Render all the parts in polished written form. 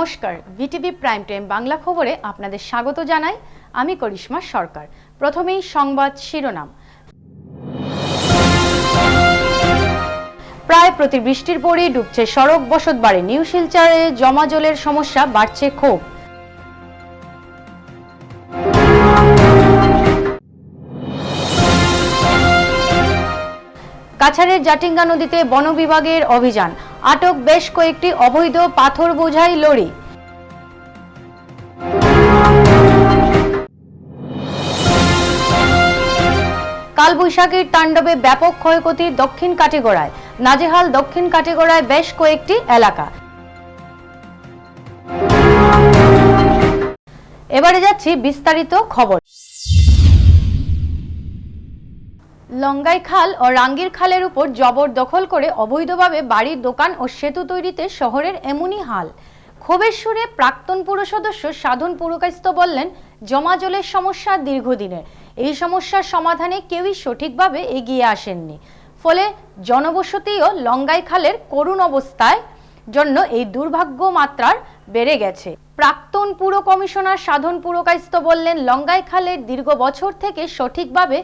নমস্কার, VTV prime time Bangla খবরে আপনাদের স্বাগত জানাই। আমি করিশ্মা সরকার। প্রথমেই সংবাদ শিরোনাম। প্রায় প্রতি বৃষ্টির পরই ডুবছে সড়ক বসতবাড়ি। নিউ শিলচরে জমা জলের সমস্যা, বাড়ছে ক্ষোভ। কাছাড়ের জাটিঙ্গা নদীতে বন বিভাগের অভিযান, আটক বেশ কয়েকটি অবৈধ পাথর বোঝাই লরি। কালবৈশাখীর তাণ্ডবে ব্যাপক ক্ষয়ক্ষতি দক্ষিণ কাটিগড়ায়, নাজেহাল দক্ষিণ কাটিগড়ায় বেশ কয়েকটি এলাকা। এবারে যাচ্ছি বিস্তারিত খবর। লঙ্গাই খাল ও রাঙ্গির খালের উপর জবরদখল করে অবৈধভাবে বাড়ির দোকান ও সেতু তৈরিতে শহরের এমনই হাল। ক্ষোভের সুরে প্রাক্তন পুর সদস্য সাধন পুরকাইস্ত বললেন, জমা জলের সমস্যা দীর্ঘদিনের। এই সমস্যার সমাধানে কেউই সঠিকভাবে এগিয়ে আসেননি। ফলে জনবসতি ও লঙ্গাই খালের করুণ অবস্থায় জন্য এই দুর্ভাগ্য মাত্রার বেড়ে গেছে। প্রাক্তন পুর কমিশনার সাধন পুরকাইস্ত বললেন, লঙ্গাই খালের দীর্ঘ বছর থেকে সঠিকভাবে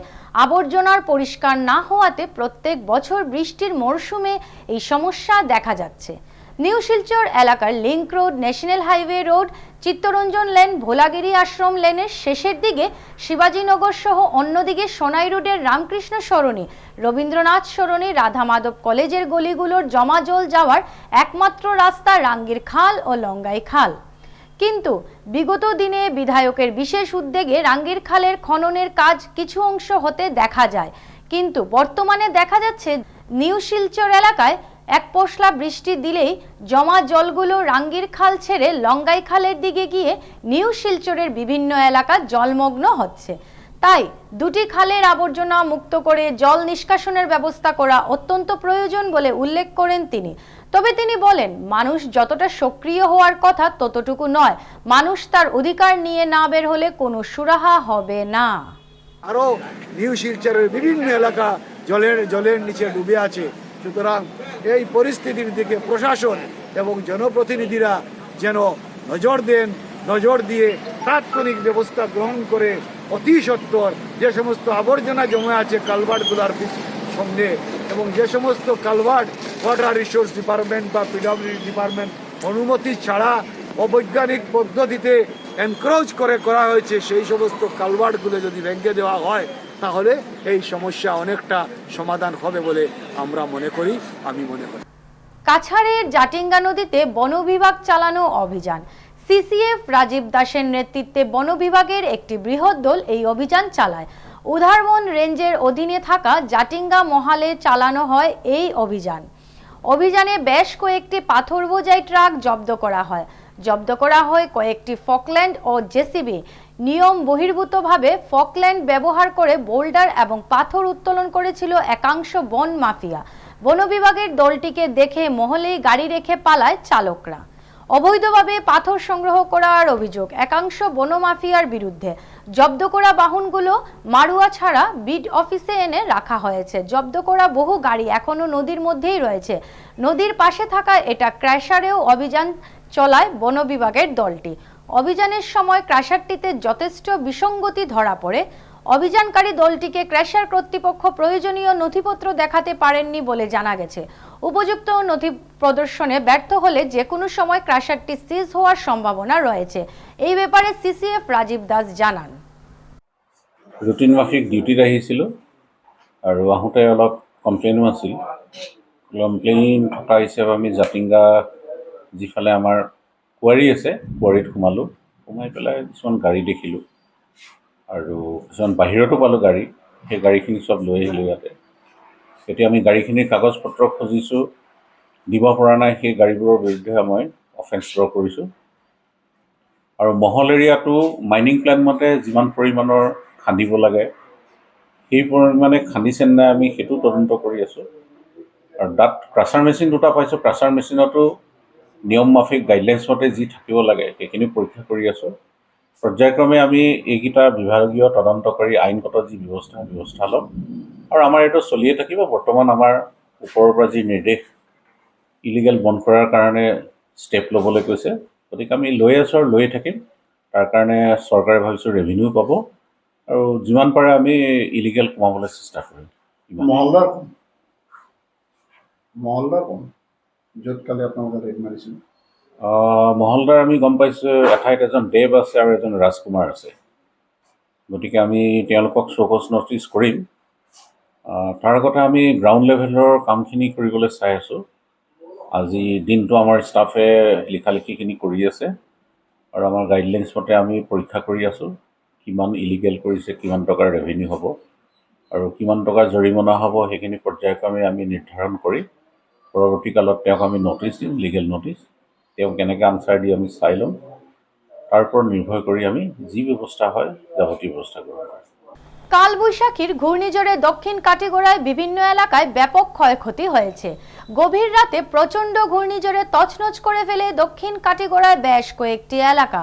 আবর্জনার পরিষ্কার না হওয়াতে প্রত্যেক বছর বৃষ্টির মরশুমে এই সমস্যা দেখা যাচ্ছে। নিউ শিলচর এলাকার link road, national highway road, Chittaranjan lane, Bholagiri Ashram লেনের শেষের দিকে শিবাজীনগর সহ অন্যদিকে সোনাই রোডের রামকৃষ্ণ সরণি, রবীন্দ্রনাথ সরণি, রাধা মাধব কলেজের গলিগুলোর জমা জল যাওয়ার একমাত্র রাস্তা রাঙ্গির খাল ও লঙ্গাই খাল। কিন্তু বিগত দিনে বিধায়কের বিশেষ উদ্যোগে রাঙ্গির খালের খননের কাজ কিছু অংশ হতে দেখা যায়, কিন্তু বর্তমানে দেখা যাচ্ছে নিউ শিলচর এলাকায় এক পশলা বৃষ্টি দিলেই জমা জলগুলো রাঙ্গির খাল ছেড়ে লঙ্গাই খালের দিকে গিয়ে নিউ শিলচরের বিভিন্ন এলাকা জলমগ্ন হচ্ছে। তাই দুটি খালের আবর্জনা মুক্ত করে জল নিষ্কাশনের ব্যবস্থা করা অত্যন্ত প্রয়োজন বলে উল্লেখ করেন তিনি। তবে তিনি বলেন, মানুষ যতটা সক্রিয় হওয়ার কথা ততটুকু নয়। মানুষ তার অধিকার নিয়ে না বের হলে কোনো সুরাহা হবে না। আরও নিউ শিলচরের বিভিন্ন এলাকা জলের নিচে ডুবে আছে। সুতরাং এই পরিস্থিতির দিকে প্রশাসন এবং জনপ্রতিনিধিরা যেন নজর দিয়ে তাৎক্ষণিক ব্যবস্থা গ্রহণ করে অতি সত্বর যে সমস্ত আবর্জনা জমে আছে কালভার্টগুলোর সঙ্গে, এবং যে সমস্ত কালভার্ট ওয়াটার রিসোর্স ডিপার্টমেন্ট বা পিডব্লিউডি ডিপার্টমেন্ট অনুমতি ছাড়া অবৈজ্ঞানিক পদ্ধতিতে এনক্রোচ করে করা হয়েছে, সেই সমস্ত কালভার্টগুলো যদি ভেঙে দেওয়া হয় তাহলে এই সমস্যা অনেকটা সমাধান হবে বলে আমি মনে করি। কাছাড়ের জাটিঙ্গা নদীতে বন বিভাগ চালানো অভিযান। সিসিএফ রাজীব দাসের নেতৃত্বে বন বিভাগের একটি বৃহৎ দল এই অভিযান চালায়। উধারবন রেঞ্জের অধীনে থাকা জাটিঙ্গা মহালে চালানো হয় এই অভিযানে বেশ কয়েকটি পাথর বোঝাই ট্রাক জব্দ করা হয় কয়েকটি ফকল্যান্ড ও জেসিবি। নিয়ম বহির্ভূতভাবে ফকল্যান্ড ব্যবহার করে বোল্ডার এবং পাথর উত্তোলন করেছিল একাংশ বন মাফিয়া। বন বিভাগের দলটিকে দেখে মহলেই গাড়ি রেখে পালায় চালকরা। অবৈধভাবে পাথর সংগ্রহ করার অভিযোগ একাংশ বন মাফিয়ার বিরুদ্ধে। জব্দ করা বাহনগুলো মারুয়া ছাড়া বিড অফিসে এনে রাখা হয়েছে। জব্দ করা বহু গাড়ি এখনো নদীর মধ্যেই রয়েছে। নদীর পাশে থাকা এটা ক্র্যাশারেও অভিযান চলায় বন বিভাগের দলটি। অভিযানের সময় ক্র্যাশারটিতে যথেষ্ট বিসঙ্গতি ধরা পড়ে। অভিযানকারী দলটিকে ক্র্যাশার কর্তৃপক্ষ প্রয়োজনীয় নথিপত্র দেখাতে পারেননি বলে জানা গেছে। উপযুক্ত নথি প্রদর্শনে ব্যর্থ হলে যে কোনো সময় ক্র্যাশারটি সিজ হওয়ার সম্ভাবনা রয়েছে। এই ব্যাপারে সিসিএফ রাজীব দাস জানান, ৰুটিন মাফিক ডিউটিত আহিছিলোঁ আৰু আহোঁতে অলপ কমপ্লেইনো আছিল। কমপ্লেইন থকা হিচাপে আমি জাটিঙ্গা যিফালে আমাৰ কুঁৱাৰী আছে, কুঁৱাৰীত সোমাই পেলাই কিছুমান গাড়ী দেখিলোঁ আৰু কিছুমান বাহিৰতো পালোঁ গাড়ী। সেই গাড়ীখিনি চব লৈ আহিলোঁ ইয়াতে। এতিয়া আমি গাড়ীখিনিৰ কাগজ পত্ৰ খুজিছোঁ, দিব পৰা নাই। সেই গাড়ীবোৰৰ বিৰুদ্ধে মই অফেন্স ড্ৰ কৰিছোঁ। আৰু মহল এৰিয়াটো মাইনিং প্লেন মতে যিমান পৰিমাণৰ খান্দিব লাগে সেই পৰিমাণে খান্দিছে নাই আমি সেইটো তদন্ত কৰি আছোঁ। আৰু তাত ক্ৰাছাৰ মেচিন দুটা পাইছোঁ। ক্ৰাছাৰ মেচিনতো নিয়ম মাফিক গাইডলাইন্স মতে যি থাকিব লাগে সেইখিনি পৰীক্ষা কৰি আছোঁ। পৰ্যায়ক্ৰমে আমি এইকেইটা বিভাগীয় তদন্ত কৰি আইনগত যি ব্যৱস্থা ল'ম। আৰু আমাৰ এইটো চলিয়ে থাকিব। বৰ্তমান আমাৰ ওপৰৰ পৰা যি নিৰ্দেশ ইলিগেল বন্ধ কৰাৰ কাৰণে ষ্টেপ ল'বলৈ কৈছে, গতিকে আমি লৈ আছোঁ আৰু লৈয়ে থাকিম। তাৰ কাৰণে চৰকাৰে ভাবিছোঁ ৰেভিনিউ পাব আৰু যিমান পাৰে আমি ইলিগেল কমাবলৈ চেষ্টা কৰিম। মহলদাৰ কোন য'ত কালি আপোনালোকে ৰেড মাৰিছিল? মহলদাৰ আমি গম পাইছোঁ এঠাইত এজন দেৱ আছে আৰু এজন ৰাজকুমাৰ আছে। গতিকে আমি তেওঁলোকক চৌকছ নটিচ কৰিম। তাৰ আগতে আমি গ্ৰাউণ্ড লেভেলৰ কামখিনি কৰিবলৈ চাই আছোঁ। আজি দিনটো আমাৰ ষ্টাফে লিখালিখিখিনি কৰি আছে আৰু আমাৰ গাইডলাইনছ মতে আমি পৰীক্ষা কৰি আছোঁ কিমান ইলিগেল কৰিছে, কিমান টকাৰ ৰেভিনিউ হ'ব আৰু কিমান টকাৰ জৰিমনা হ'ব, সেইখিনি পৰ্যায়ক্ৰমে আমি নিৰ্ধাৰণ কৰি পৰৱৰ্তী কালত তেওঁক আমি নটিচ দিম, লিগেল নটিচ। তেওঁ কেনেকৈ আনচাৰ দি আমি চাই ল'ম, তাৰ ওপৰত নিৰ্ভৰ কৰি আমি যি ব্যৱস্থা হয় যাৱতীয় ব্যৱস্থা কৰোঁ। কালবৈশাখীর ঘূর্ণিঝড়ে দক্ষিণ কাটিগড়ায় বিভিন্ন এলাকায় ব্যাপক ক্ষয়ক্ষতি হয়েছে। গভীর রাতে প্রচণ্ড ঘূর্ণিঝড়ে তছনছ করে ফেলে দক্ষিণ কাটিগড়ায় বেশ কয়েকটি এলাকা।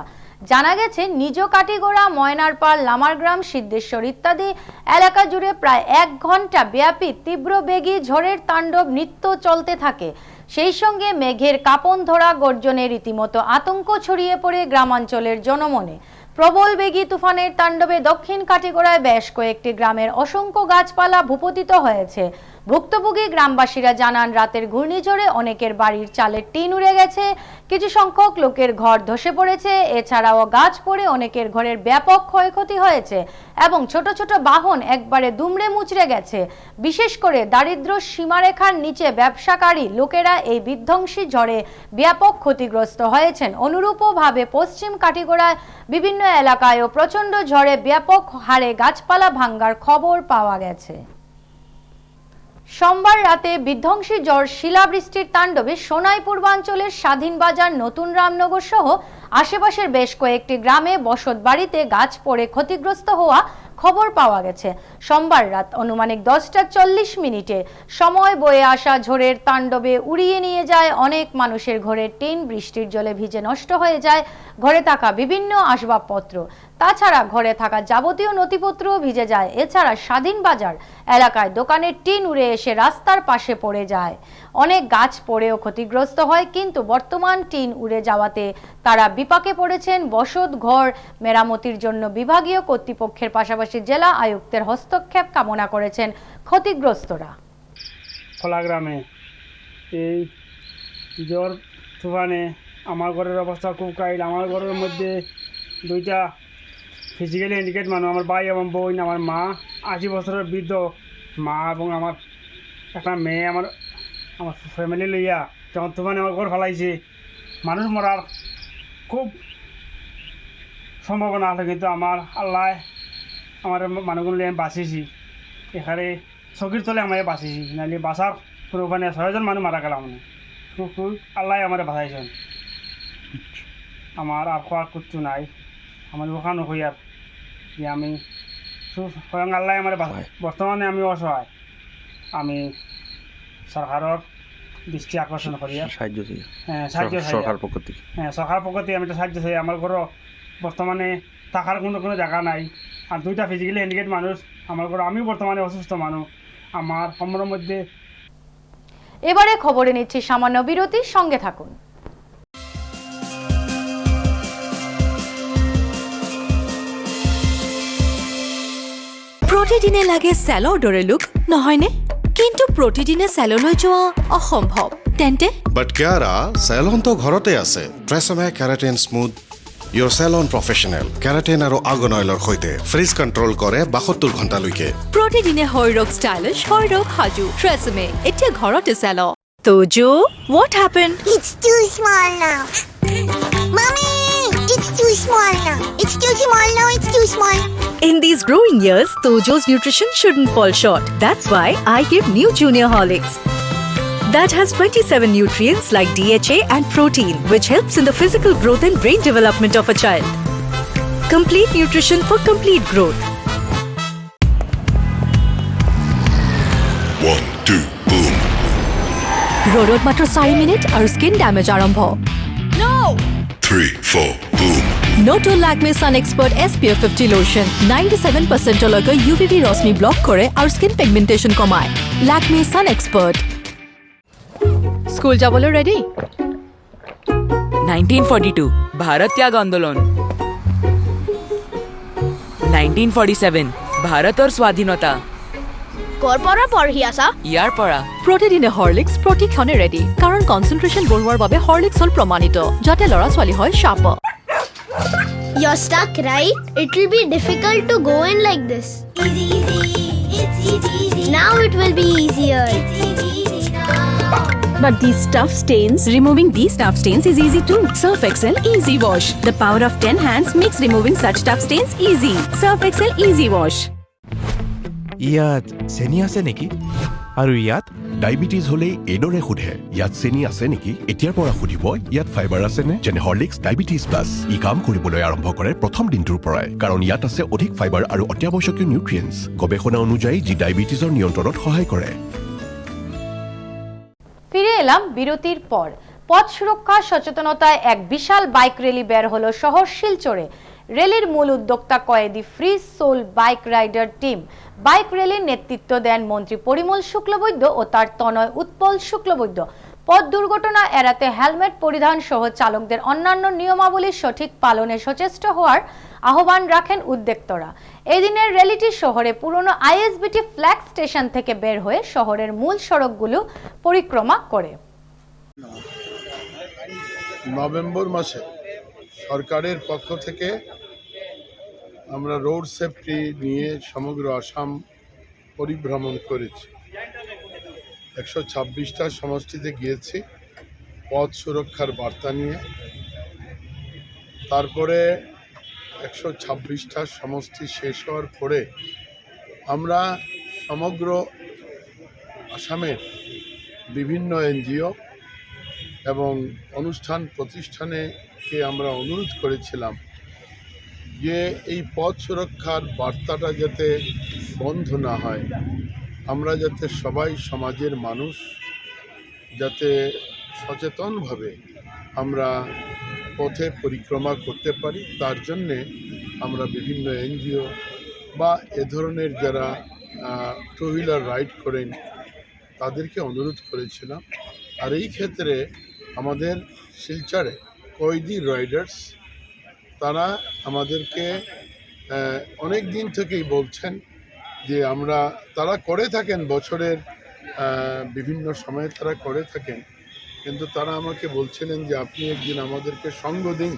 জানা গেছে নিজ কাটিগড়া, ময়নারপাড়, লামারগ্রাম, সিদ্ধেশ্বর ইত্যাদি এলাকা জুড়ে প্রায় 1 ঘন্টা ব্যাপী তীব্র বেগী ঝড়ের তাণ্ডব নৃত্য চলতে থাকে। সেই সঙ্গে মেঘের কাঁপন ধরা গর্জনে রীতিমতো আতঙ্ক ছড়িয়ে পড়ে গ্রামাঞ্চলের জনমনে। প্রবল বেগী তুফানের তাণ্ডবে দক্ষিণ কাটিগড়ায় বেশ কয়েকটি গ্রামের অসংখ্য গাছপালা ভূপতিত হয়েছে। ভুক্তভোগী গ্রামবাসীরা জানান রাতের ঘূর্ণিঝড়ে অনেকের বাড়ির চালের টিন উড়ে গেছে, কিছু সংখ্যক লোকের ঘর ধসে পড়েছে। এছাড়াও গাছ পড়ে অনেকের ঘরের ব্যাপক ক্ষয়ক্ষতি হয়েছে এবং ছোট ছোট বাহন একবারে দুমড়ে মুচড়ে গেছে। বিশেষ করে দারিদ্র সীমারেখার নিচে ব্যবসাকারী লোকেরা এই বিধ্বংসী ঝড়ে ব্যাপক ক্ষতিগ্রস্ত হয়েছেন। অনুরূপভাবে পশ্চিম কাটিগড়ায় বিভিন্ন এলাকায়ও প্রচণ্ড ঝড়ে ব্যাপক হারে গাছপালা ভাঙ্গার খবর পাওয়া গেছে। সোমবার রাতে বিধ্বংসী ঝড় শিলাবৃষ্টির তাণ্ডবে সোনাই পূর্বাঞ্চলের স্বাধীন বাজার, নতুন রামনগর সহ আশেপাশের বেশ কয়েকটি গ্রামে বসত বাড়িতে গাছ পড়ে ক্ষতিগ্রস্ত হওয়া খবর পাওয়া গেছে। সোমবার রাত অনুমানিক 10:40 সময় বয়ে আসা ঝড়ের তাণ্ডবে উড়িয়ে নিয়ে যায় অনেক মানুষের ঘরের টিন। বৃষ্টির জলে ভিজে নষ্ট হয়ে যায় ঘরে থাকা বিভিন্ন আসবাবপত্র। তাছাড়া ঘরে থাকা যাবতীয় নথিপত্র ভিজে যায়। এছাড়া স্বাধীন বাজার এলাকায় দোকানের টিন উড়ে এসে রাস্তার পাশে পড়ে যায়। অনেক গাছ পড়েও ক্ষতিগ্রস্ত হয়, কিন্তু বর্তমান টিন উড়ে যাওয়াতে তারা বিপাকে পড়েছেন। বসত ঘর মেরামতির জন্য বিভাগীয় কর্তৃপক্ষের পাশাপাশি জেলা আয়ুক্তের হস্তক্ষেপ কামনা করেছেন ক্ষতিগ্রস্তরা। খোলা গ্রামে এই ঝড় তুফানে আমার ঘরের অবস্থা খুব কাহিল। আমার ঘরের মধ্যে 2টা ফিজিক্যালি হ্যান্ডিক্যাপ মানুষ, আমার ভাই এবং বোন, আমার মা 80 বছরের বৃদ্ধ মা এবং আমার একটা মেয়ে, আমার ফ্যামিলি লইয়া যখন তুফানে আমার ঘর ফেলাইছে। মানুষ মরার খুব সম্ভাবনা আছে, কিন্তু আমার আল্লাহ আমার মানুষগুলো আমি বাঁচিয়েছি। এখানে চকির তলে আমি বাঁচিয়েছি, নাহলে বাঁচার কোনো উপায় নেই। 6জন মানুষ মারা গেলাম মানে খুব আল্লাহ আমার বাঁচাইছেন। আমার আর খোয়ার কিচ্ছু নাই, আমার ওখানে হইয়ার যে আমি স্বয়ং আল্লাহ আমার বাঁচাই। বর্তমানে আমি অসহায়, আমি সরকারের দৃষ্টি আকর্ষণ করি সাহায্য সরকার পক্ষ থেকে। সরকার পক্ষ থেকে আমি একটা সাহায্য চাই। আমার ঘর বর্তমানে থাকার কোনো জায়গা নাই, আর 2টা ফিজিক্যালি হ্যান্ডিক্যাপ মানুষ আমার ঘর। আমি বর্তমানে অসুস্থ মানুষ, আমার কমরের মধ্যে। এবারে খবরে নিচ্ছি সামান্য বিরতি, সঙ্গে থাকুন। প্ৰতিদিনে লাগে চেল'ৰ লুক নহয়নে? কিন্তু প্ৰতিদিনে চেল'লৈ যোৱা অসম্ভৱ। তেন্তে বাট কিয়াৰা চেলন তো ঘৰতে আছে। ট্ৰেছমে কেৰাটিন স্মুথ ইয়ৰ চেলন প্ৰফেচনেল কেৰাটিন আৰু আৰ্গন অইলৰ সৈতে ফ্ৰিজ কণ্ট্ৰল কৰে 72 ঘণ্টালৈকে। প্ৰতিদিনে শৰীৰক ষ্টাইলিছ, শৰীৰক সাজু। ট্ৰেছমে এতিয়া ঘৰতে চেল'। Tojo, what happened? It's too small now. Mommy, it's too small now. It's too small now. It's too small. In these growing years, Tojo's nutrition shouldn't fall short. That's why I give new Junior Horlicks. That has 27 nutrients like DHA and protein, which helps in the physical growth and brain development of a child. Complete nutrition for complete growth. 1 2 boom. Rodot matro 4 minute aru skin damage arambho. No! 3 4 boom. Noto Lakme Sun Expert SPF 50 lotion 97% লগে UVB রশ্মি block করে আর skin pigmentation কমায়। Lakme Sun Expert। School যাবলৈ ready? 1942 Bharat त्याग आंदोलन, 1947 भारत और स्वाधীনতা, কৰপৰা পঢ়ি আছা ইয়াৰ পৰা প্ৰতিদিনে হৰলিক্স প্ৰতিক্ষণে ৰেডি, কাৰণ কনচেন্ট্ৰেশ্যন বঢ়োৱাৰ বাবে হৰলিক্স হ'ল প্ৰমাণিত, যাতে ল'ৰা ছোৱালী হয় sharp. You're stuck, right? It will be difficult to go in like this. Easy, it's easy. Now it will be easier. It's easy now. But these tough stains, removing these tough stains is easy too. Surf Excel Easy Wash. The power of 10 hands makes removing such tough stains easy. Surf Excel Easy Wash. ইয়াত চেনি আছে নেকি? আৰু ইয়াত diabetes হ'লে এইদৰে সোধে, ইয়াত চেনি আছে নেকি? এতিয়াৰ পৰা সুধিব ইয়াত ফাইবাৰ আছে নে? যেনে হৰলিক্স ডায়েবেটিছ প্লাছ। ই কাম কৰিবলৈ আৰম্ভ কৰে প্ৰথম দিনটোৰ পৰাই, কাৰণ ইয়াত আছে অধিক ফাইবাৰ আৰু অত্যাৱশ্যকীয় নিউট্ৰিয়েণ্টছ, গৱেষণা অনুযায়ী যি ডায়েবেটিছৰ নিয়ন্ত্ৰণত সহায় কৰে। ফিরে এলাম বিরতির পর। পথ সুরক্ষা সচেতনতায় এক বিশাল বাইক র্যালি বের হলো শহর শিলচরে। র্যালির মূল উদ্যোক্তা কয়েদি free soul bike rider team. Bike র্যালির নেতৃত্ব দেন মন্ত্রী পরিমল শুক্লবৈদ্য ও তার তনয় উৎপল শুক্লবৈদ্য। পথ দুর্ঘটনা এড়াতে হেলমেট পরিধান সহ চালকদের অন্যান্য নিয়মাবলীর সঠিক পালনে সচেষ্ট হওয়ার আহ্বান রাখেন উদ্যোক্তারা। এই দিনের র্যালিটি শহরে পুরনো আইএসবিটি ফ্ল্যাগ স্টেশন থেকে বের হয়ে শহরের মূল সড়কগুলো পরিক্রমা করে। নভেম্বর মাসে সরকারের পক্ষ থেকে আমরা রোড সেফটি নিয়ে সমগ্র আসাম পরিভ্রমণ করেছি। 126টা সমষ্টিতে গিয়েছি পথ সুরক্ষার বার্তা নিয়ে। তারপরে 126টা সমষ্টি শেষ হওয়ার পরে আমরা সমগ্র আসামের বিভিন্ন এনজিও এবং অনুষ্ঠান প্রতিষ্ঠানকে আমরা অনুরোধ করেছিলাম যে এই পথ সুরক্ষার বার্তাটা যাতে বন্ধ না হয়, আমরা যাতে সবাই সমাজের মানুষ যাতে সচেতনভাবে আমরা পথে পরিক্রমা করতে পারি, তার জন্যে আমরা বিভিন্ন এনজিও বা এ ধরনের যারা টু হুইলার রাইড করেন তাদেরকে অনুরোধ করেছিলাম। আর এই ক্ষেত্রে আমাদের শিলচরে কয়েদি রাইডার্স তারা আমাদেরকে অনেক দিন থেকেই বলছেন যে তারা করে থাকেন, বছরের বিভিন্ন সময়ে তারা করে থাকেন, কিন্তু তারা আমাকে বলছিলেন যে আপনি একদিন আমাদেরকে সঙ্গ দিন,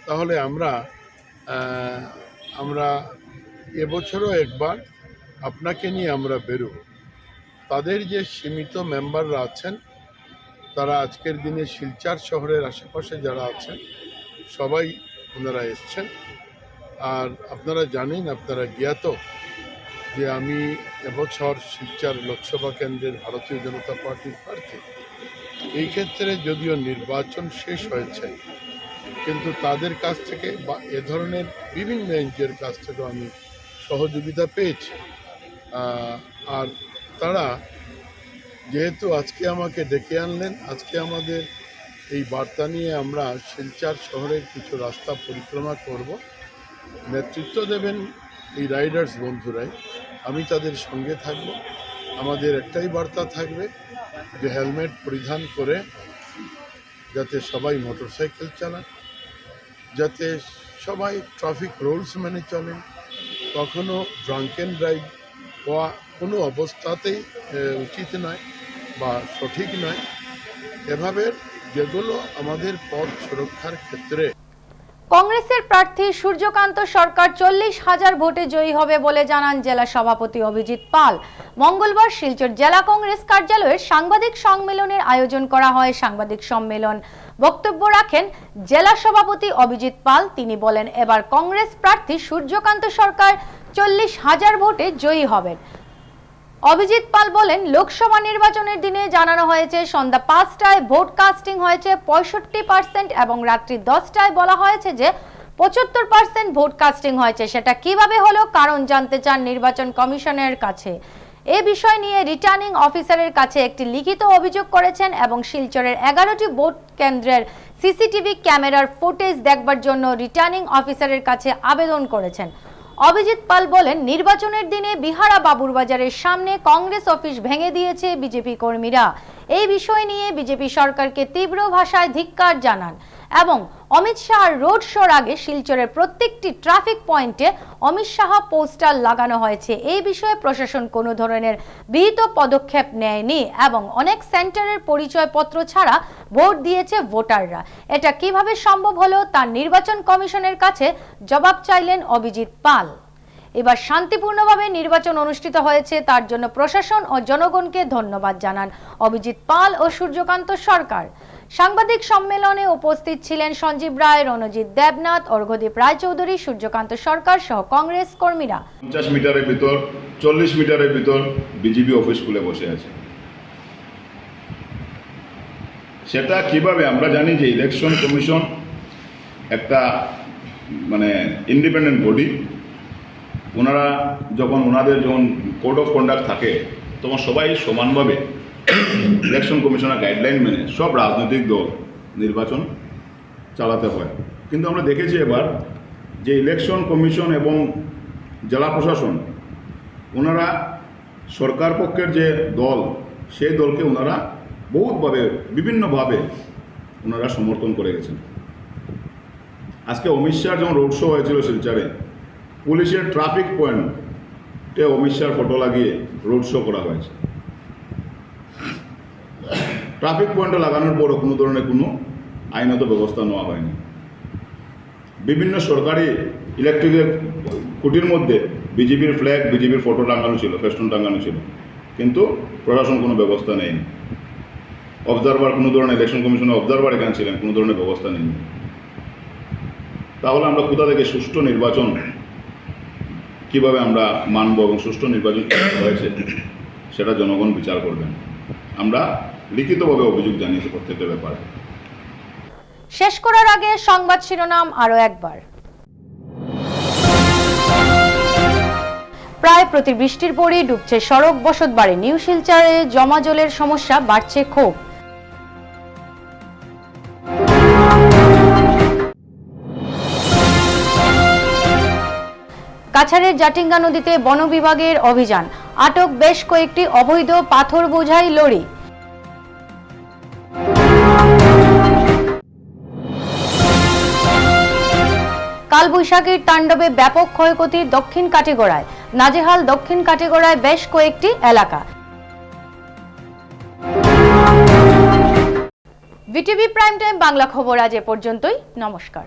তাহলে আমরা এবছরও একবার আপনাকে নিয়ে আমরা বেরোব। তাদের যে সীমিত মেম্বাররা আছেন তারা আজকের দিনে শিলচর শহরের আশেপাশে যারা আছেন সবাই ওনারা এসছেন। আর আপনারা জানেন, আপনারা জ্ঞাত যে আমি এবছর শিলচর লোকসভা কেন্দ্রের ভারতীয় জনতা পার্টির প্রার্থী। এই ক্ষেত্রে যদিও নির্বাচন শেষ হয়েছে, কিন্তু তাদের কাছ থেকে বা এ ধরনের বিভিন্ন এনজিওর কাছ থেকে আমি সহযোগিতা পেয়েছি। আর তারা যেহেতু আজকে আমাকে ডেকে আনলেন, আজকে আমাদের এই বার্তা নিয়ে আমরা শিলচর শহরের কিছু রাস্তা পরিক্রমা করব। নেতৃত্ব দেবেন এই রাইডার্স বন্ধুরাই, আমি তাদের সঙ্গে থাকব। আমাদের একটাই বার্তা থাকবে যে হেলমেট পরিধান করে যাতে সবাই মোটরসাইকেল চালান, যাতে সবাই ট্রাফিক রুলস মেনে চলেন, কখনো ড্রাঙ্কেন ড্রাইভ হওয়া কোনো অবস্থাতেই উচিত নয় বা সঠিক নয়। এভাবে যেগুলো আমাদের পথ সুরক্ষার ক্ষেত্রে। কংগ্রেসের প্রার্থী সূর্যকান্ত সরকার 40,000 ভোটে জয়ী হবে বলে জানান জেলা সভাপতি অভিজিৎ পাল। মঙ্গলবার শিলচর জেলা কংগ্রেস কার্যালয়ে সাংবাদিক সম্মেলনের আয়োজন করা হয়। সাংবাদিক সম্মেলন বক্তব্য রাখেন জেলা সভাপতি অভিজিৎ পাল। তিনি বলেন, এবার কংগ্রেস প্রার্থী সূর্যকান্ত সরকার 40,000 ভোটে জয়ী হবেন। অভিজিৎ পাল বলেন, লোকসভা নির্বাচনের দিনে জানানো হয়েছে সন্ধ্যা 5টায় ভোট কাস্টিং হয়েছে 65% এবং রাত্রি 10টায় বলা হয়েছে যে 75% ভোট কাস্টিং হয়েছে। সেটা কিভাবে হলো কারণ জানতে চান নির্বাচন কমিশনের কাছে। এ বিষয় নিয়ে রিটার্নিং অফিসারের কাছে একটি লিখিত অভিযোগ করেছেন এবং শিলচরের 11টি ভোট কেন্দ্রের সিসিটিভি ক্যামেরার ফুটেজ দেখবার জন্য রিটার্নিং অফিসারের কাছে আবেদন করেছেন। অভিজিৎ পাল বলেন, নির্বাচনের দিনে বিহারা বাবুরবাজারের সামনে কংগ্রেস অফিস ভেঙে দিয়েছে বিজেপি কর্মীরা। এই বিষয় নিয়ে বিজেপি সরকারকে তীব্র ভাষায় ধিক্কার জানান এবং অমিত শাহর রোড শোর আগে শিলচরের প্রত্যেকটি ট্রাফিক পয়েন্টে অমিত শাহ পোস্টার লাগানো হয়েছে। এই বিষয়ে প্রশাসন কোনো ধরনের বিহিত পদক্ষেপ নেয়নি এবং অনেক সেন্টারের পরিচয়পত্র ছাড়া ভোট দিয়েছে ভোটাররা। এটা কিভাবে সম্ভব হলো তার নির্বাচন কমিশনের কাছে জবাব চাইলেন অভিজিৎ পাল। এবার শান্তিপূর্ণভাবে নির্বাচন অনুষ্ঠিত হয়েছে, তার জন্য প্রশাসন ও জনগণকে ধন্যবাদ জানান অভিজিৎ পাল ও সূর্যকান্ত সরকার। সাংবাদিক সম্মেলনে উপস্থিত ছিলেন সঞ্জীব রায়, রণজিৎ দেবনাথ, অর্ঘদীপ রায়চৌধুরী, সূর্যকান্ত সরকার সহ কংগ্রেস কর্মীরা। 50 মিটারের ভিতর 40 মিটারের ভিতর বিজেপি অফিস খুলে বসে আছে। সেটা কিভাবে আমরা জানি যে ইলেকশন কমিশন একটা মানে ইন্ডিপেন্ডেন্ট বডি, ওনারা যখন কোড অফ কন্ডাক্ট থাকে তখন সবাই সমানভাবে ইলেকশন কমিশনের গাইডলাইন মেনে সব রাজনৈতিক দল নির্বাচন চালাতে হয়। কিন্তু আমরা দেখেছি এবার যে ইলেকশন কমিশন এবং জেলা প্রশাসন ওনারা সরকার পক্ষের যে দল সেই দলকে ওনারা বহুতভাবে বিভিন্নভাবে ওনারা সমর্থন করে গেছেন। আজকে অমিত শাহর যখন রোড শো হয়েছিল শিলচরে, পুলিশের ট্রাফিক পয়েন্টে অমিত শাহর ফটো লাগিয়ে রোড শো করা হয়েছে। ট্রাফিক পয়েন্টে লাগানোর পরও কোনো ধরনের কোনো আইনত ব্যবস্থা নেওয়া হয়নি। বিভিন্ন সরকারি ইলেকট্রিকের খুঁটির মধ্যে বিজেপির ফ্ল্যাগ, বিজেপির ফটো টাঙানো ছিল, ফেস্টুন টাঙানো ছিল, কিন্তু প্রশাসন কোনো ব্যবস্থা নেয়নি। অবজারভার কোনো ধরনের ইলেকশন কমিশনের অবজারভার এখানে ছিলেন, কোনো ধরনের ব্যবস্থা নেয়নি। তাহলে আমরা কোথা থেকে সুষ্ঠু নির্বাচন কিভাবে আমরা মানব এবং সুষ্ঠু নির্বাচন হয়েছে সেটা জনগণ বিচার করবেন। আমরা লিখিতভাবে অভিযোগ জানিয়েছি প্রত্যেকটা ব্যাপারে। শেষ করার আগে সংবাদ শিরোনাম আরো একবার। প্রায় প্রতি বৃষ্টির পরই ডুবছে সড়ক, বসতবাড়ি। নিউ শিলচরে জমা জলের সমস্যা, বাড়ছে ক্ষোভ। কাছাড়ের জাটিঙ্গা নদীতে বন বিভাগের অভিযান, আটক বেশ কয়েকটি অবৈধ পাথর বোঝাই লরি। কালবৈশাখীর তাণ্ডবে ব্যাপক ক্ষয়ক্ষতি দক্ষিণ কাটিগড়ায়, নাজেহাল দক্ষিণ কাটিগড়ায় বেশ কয়েকটি এলাকা। বিটিভি প্রাইম টাইম বাংলা খবর আজ এ পর্যন্তই। নমস্কার।